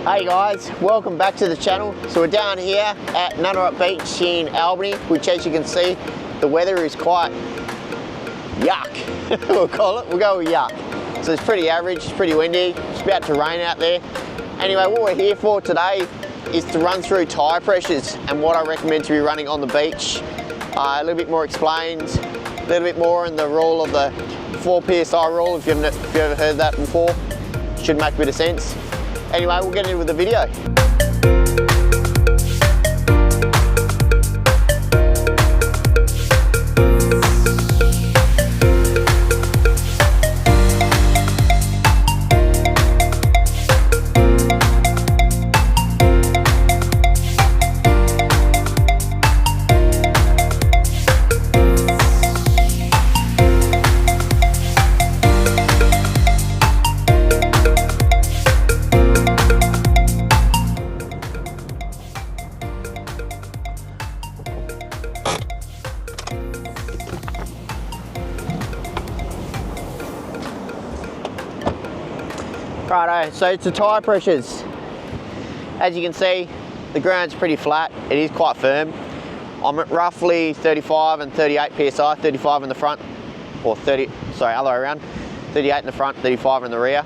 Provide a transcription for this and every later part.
Hey guys, welcome back to the channel. So we're down here at Nunarup Beach in Albany, which as you can see, the weather is quite yuck, we'll call it. We'll go with yuck. So it's pretty average, it's pretty windy, it's about to rain out there. Anyway, what we're here for today is to run through tyre pressures and what I recommend to be running on the beach. A little bit more explained, a little bit more in the rule of the 4 PSI rule, if you've ever heard that before. Should make a bit of sense. Anyway, we'll get into with the video. Righto, so it's the tyre pressures. As you can see, the ground's pretty flat. It is quite firm. I'm at roughly 35 and 38 PSI, 35 in the front, or 30, sorry, other way around. 38 in the front, 35 in the rear.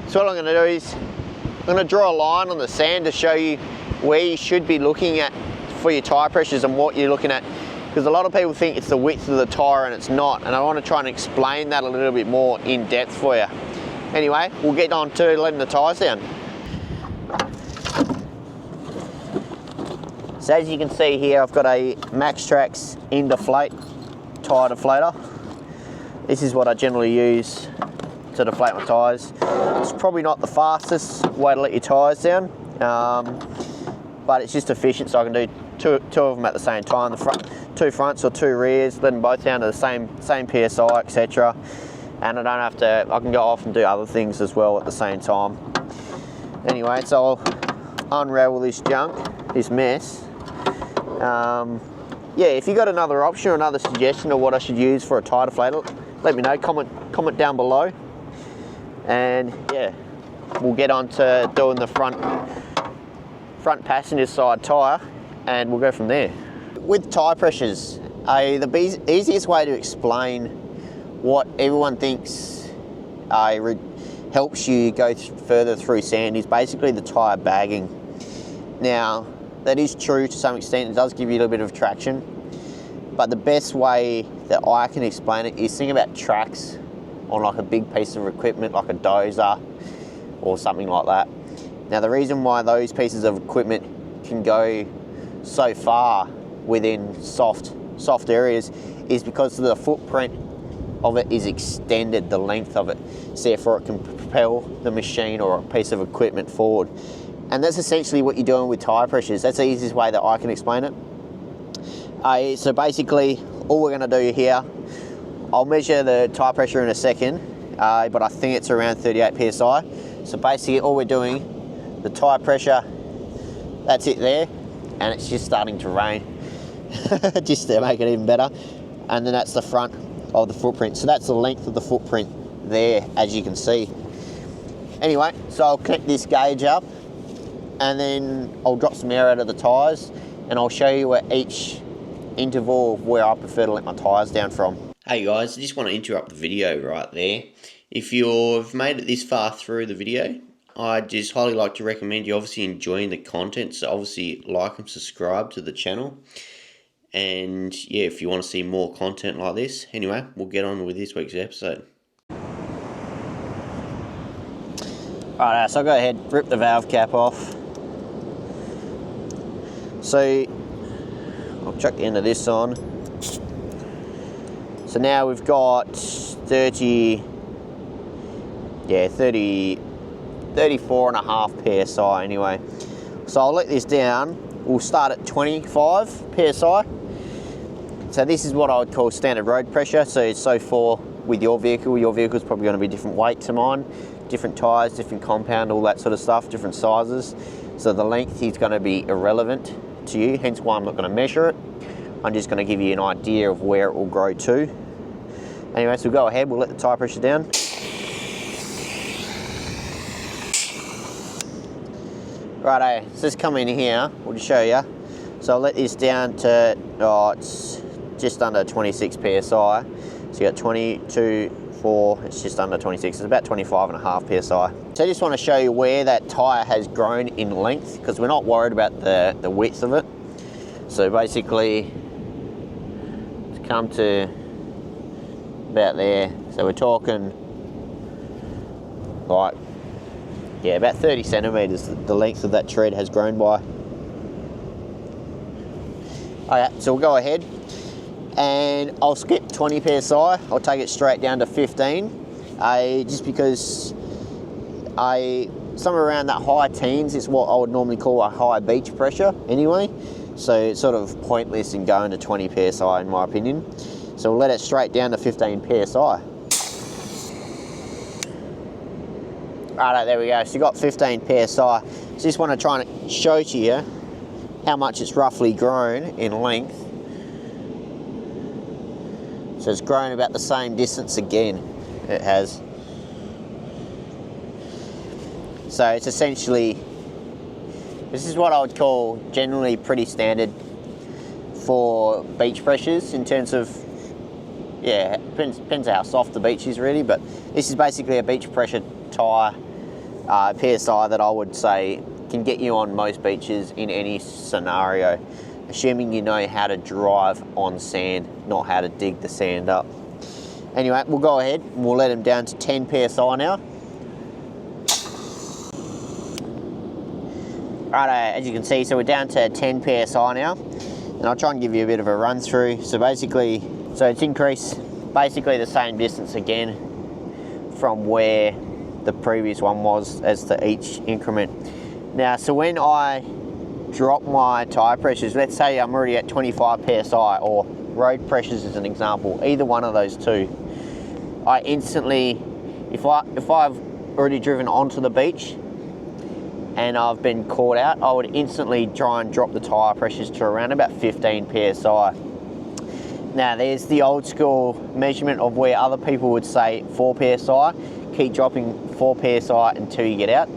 So what I'm gonna do is, I'm gonna draw a line on the sand to show you where you should be looking at for your tyre pressures and what you're looking at. Because a lot of people think it's the width of the tyre and it's not. And I wanna try and explain that a little bit more in depth for you. Anyway, we'll get on to letting the tyres down. So as you can see here, I've got a Maxtrax in-deflate tyre deflator. This is what I generally use to deflate my tyres. It's probably not the fastest way to let your tyres down, but it's just efficient, so I can do two of them at the same time. The front, 2 fronts or 2 rears, let them both down to the same PSI, etc. And I don't have to, I can go off and do other things as well at the same time. Anyway, so I'll unravel this junk, this mess. Yeah, if you got another option or another suggestion of what I should use for a tyre deflator, let me know, comment down below. And yeah, we'll get on to doing the front passenger side tyre and we'll go from there. With tyre pressures, the easiest way to explain what everyone thinks helps you go further through sand is basically the tyre bagging. Now, that is true to some extent. It does give you a little bit of traction, but the best way that I can explain it is think about tracks on like a big piece of equipment, like a dozer or something like that. Now, the reason why those pieces of equipment can go so far within soft areas is because of the footprint of it is extended, the length of it, so therefore it can propel the machine or a piece of equipment forward. And that's essentially what you're doing with tyre pressures. That's the easiest way that I can explain it. So basically, all we're going to do here, I'll measure the tyre pressure in a second, but I think it's around 38 PSI. So basically all we're doing, the tyre pressure, that's it there, and it's just starting to rain, just to make it even better. And then that's the front of the footprint. So that's the length of the footprint there, as you can see. Anyway, so I'll connect this gauge up and then I'll drop some air out of the tyres and I'll show you at each interval of where I prefer to let my tyres down from. Hey guys, I just want to interrupt the video right there. If you've made it this far through the video, I'd just highly like to recommend you obviously enjoying the content, so obviously like and subscribe to the channel. And yeah, if you want to see more content like this, anyway, we'll get on with this week's episode. Alright, so I'll go ahead, rip the valve cap off. So I'll chuck the end of this on. So now we've got 34.5 PSI anyway. So I'll let this down. We'll start at 25 PSI. So this is what I would call standard road pressure. So for with your vehicle's probably going to be different weight to mine, different tyres, different compound, all that sort of stuff, different sizes. So the length is going to be irrelevant to you, hence why I'm not going to measure it. I'm just going to give you an idea of where it will grow to. Anyway, so we'll go ahead, we'll let the tyre pressure down. Righto, so let's come in here, we'll just show you. So I'll let this down to, oh, it's just under 26 PSI. So you got 22, 4, it's just under 26, it's about 25.5 PSI. So I just want to show you where that tyre has grown in length, because we're not worried about the width of it. So basically, it's come to about there. So we're talking like, yeah, about 30 centimetres the length of that tread has grown by. Okay, so we'll go ahead and I'll skip 20 PSI. I'll take it straight down to 15, just because somewhere around that high teens is what I would normally call a high beach pressure anyway. So it's sort of pointless in going to 20 PSI in my opinion. So we'll let it straight down to 15 PSI. Righto, there we go. So you got 15 PSI. So just want to try and show to you how much it's roughly grown in length. So it's grown about the same distance again, it has. So it's essentially, this is what I would call generally pretty standard for beach pressures in terms of, yeah, depends how soft the beach is really, but this is basically a beach pressure tyre PSI that I would say can get you on most beaches in any scenario, assuming you know how to drive on sand, not how to dig the sand up. Anyway, we'll go ahead and we'll let them down to 10 PSI now. Righto, as you can see, so we're down to 10 PSI now, and I'll try and give you a bit of a run through. So basically, so it's increased basically the same distance again from where the previous one was as to each increment. Now, so when I drop my tyre pressures, let's say I'm already at 25 PSI or road pressures as an example, either one of those two, I instantly, if I've already driven onto the beach and I've been caught out, I would instantly try and drop the tyre pressures to around about 15 PSI. Now, there's the old school measurement of where other people would say 4 PSI. Keep dropping 4 PSI until you get out.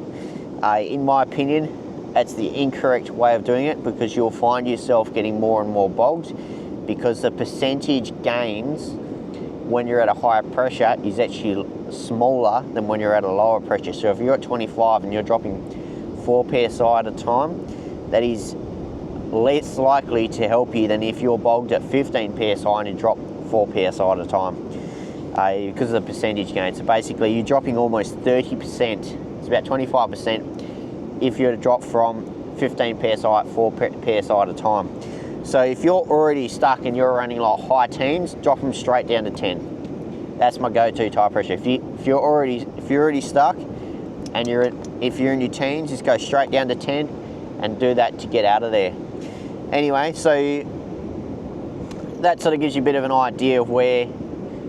In my opinion, that's the incorrect way of doing it, because you'll find yourself getting more and more bogged, because the percentage gains when you're at a higher pressure is actually smaller than when you're at a lower pressure. So if you're at 25 and you're dropping 4 PSI at a time, that is less likely to help you than if you're bogged at 15 PSI and you drop 4 PSI at a time, because of the percentage gain. So basically you're dropping almost 30%, it's about 25% if you're to drop from 15 PSI at 4 PSI at a time. So if you're already stuck and you're running like high teens, drop them straight down to 10. That's my go-to tyre pressure. If you're already stuck and if you're in your teens, just go straight down to 10 and do that to get out of there. Anyway, so that sort of gives you a bit of an idea of where.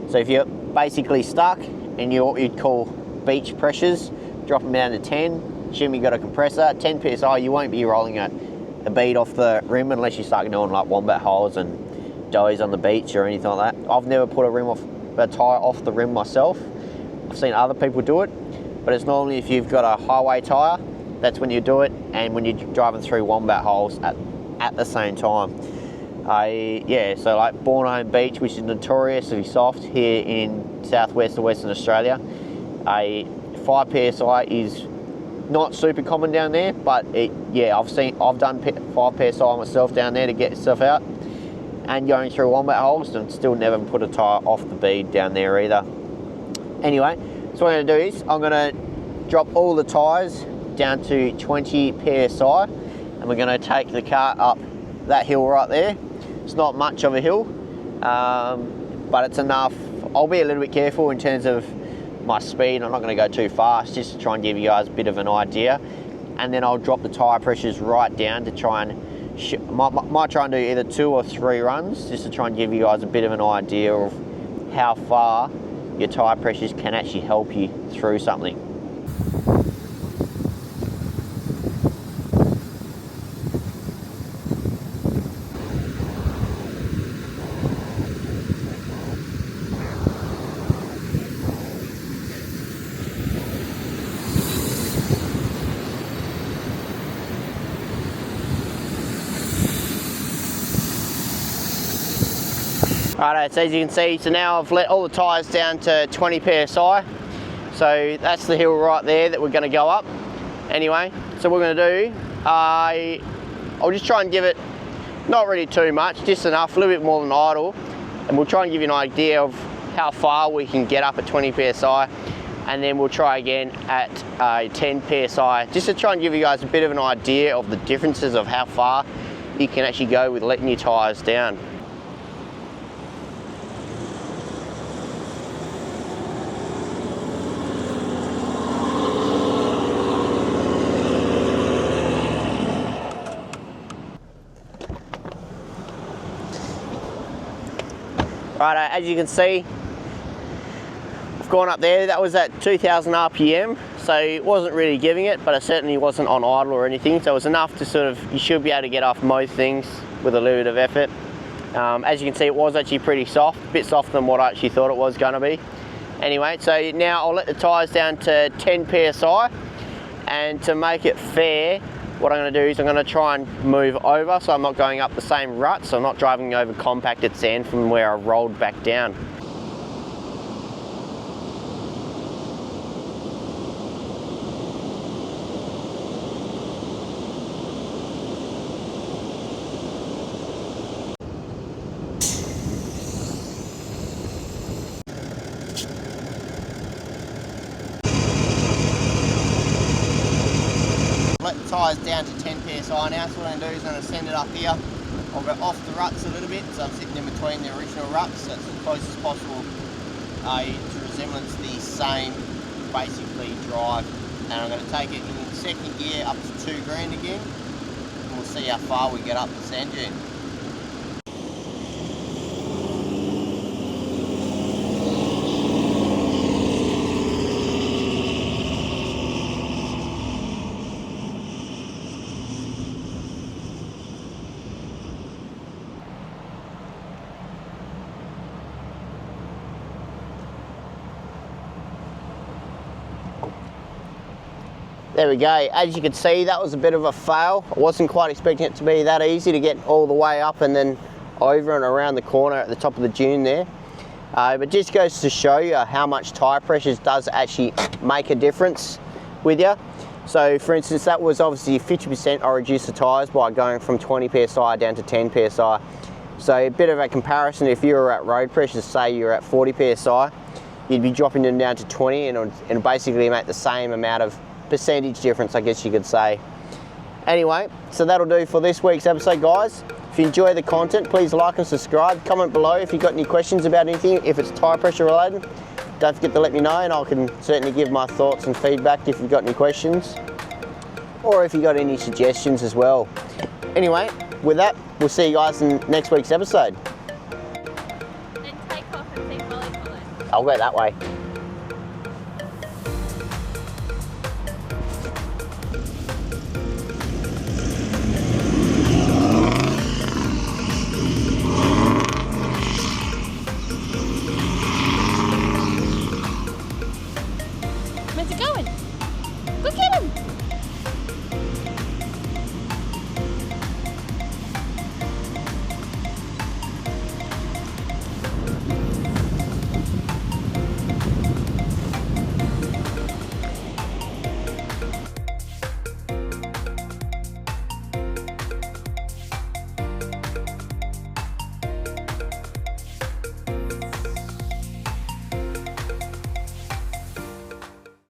So if you're basically stuck and you're what you'd call beach pressures, drop them down to 10. Assume you've got a compressor, 10 PSI, you won't be rolling a bead off the rim unless you start doing like wombat holes and doughies on the beach or anything like that. I've never put a tyre off the rim myself. I've seen other people do it, but it's normally if you've got a highway tyre, that's when you do it, and when you're driving through wombat holes at the same time. Yeah, so like Bornholm Beach, which is notoriously soft here in southwest or Western Australia, 5 PSI is not super common down there, but I've done 5 PSI myself down there to get yourself out, and going through wombat holes, and still never put a tyre off the bead down there either. Anyway, so what I'm going to do is I'm going to drop all the tyres down to 20 PSI, and we're going to take the car up that hill right there. It's not much of a hill, but it's enough. I'll be a little bit careful in terms of my speed. I'm not going to go too fast, just to try and give you guys a bit of an idea, and then I'll drop the tyre pressures right down to try and might try and do either 2 or 3 runs, just to try and give you guys a bit of an idea of how far your tyre pressures can actually help you through something. Righto, so as you can see, so now I've let all the tyres down to 20 psi. So that's the hill right there that we're going to go up. Anyway, so what we're going to do, I'll just try and give it, not really too much, just enough, a little bit more than idle. And we'll try and give you an idea of how far we can get up at 20 psi. And then we'll try again at 10 psi, just to try and give you guys a bit of an idea of the differences of how far you can actually go with letting your tyres down. Right, as you can see, I've gone up there, that was at 2000 RPM, so it wasn't really giving it, but it certainly wasn't on idle or anything, so it was enough to sort of, you should be able to get off most things with a little bit of effort. As you can see, it was actually pretty soft, a bit softer than what I actually thought it was going to be. Anyway, so now I'll let the tyres down to 10 psi, and to make it fair, what I'm going to do is I'm going to try and move over so I'm not going up the same rut, so I'm not driving over compacted sand from where I rolled back down. Let the tyres down to 10 psi now, so what I'm going to do is I'm going to send it up here. I'll go off the ruts a little bit, so I'm sitting in between the original ruts, so it's as close as possible to resemblance the same, basically, drive. And I'm going to take it in second gear up to 2 grand again, and we'll see how far we get up the sand dune. There we go. As you can see, that was a bit of a fail. I wasn't quite expecting it to be that easy to get all the way up and then over and around the corner at the top of the dune there. But just goes to show you how much tyre pressure does actually make a difference with you. So for instance, that was obviously 50% I reduced the tyres by going from 20 psi down to 10 psi. So a bit of a comparison, if you were at road pressure, say you're at 40 psi, you'd be dropping them down to 20 and it'll basically make the same amount of percentage difference, I guess you could say. Anyway, so that'll do for this week's episode, guys. If you enjoy the content, please like and subscribe. Comment below if you've got any questions about anything, if it's tyre pressure related. Don't forget to let me know, and I can certainly give my thoughts and feedback if you've got any questions, or if you've got any suggestions as well. Anyway, with that, we'll see you guys in next week's episode. Then take off and see Molly follow. I'll go that way. Where's it going? Look at him!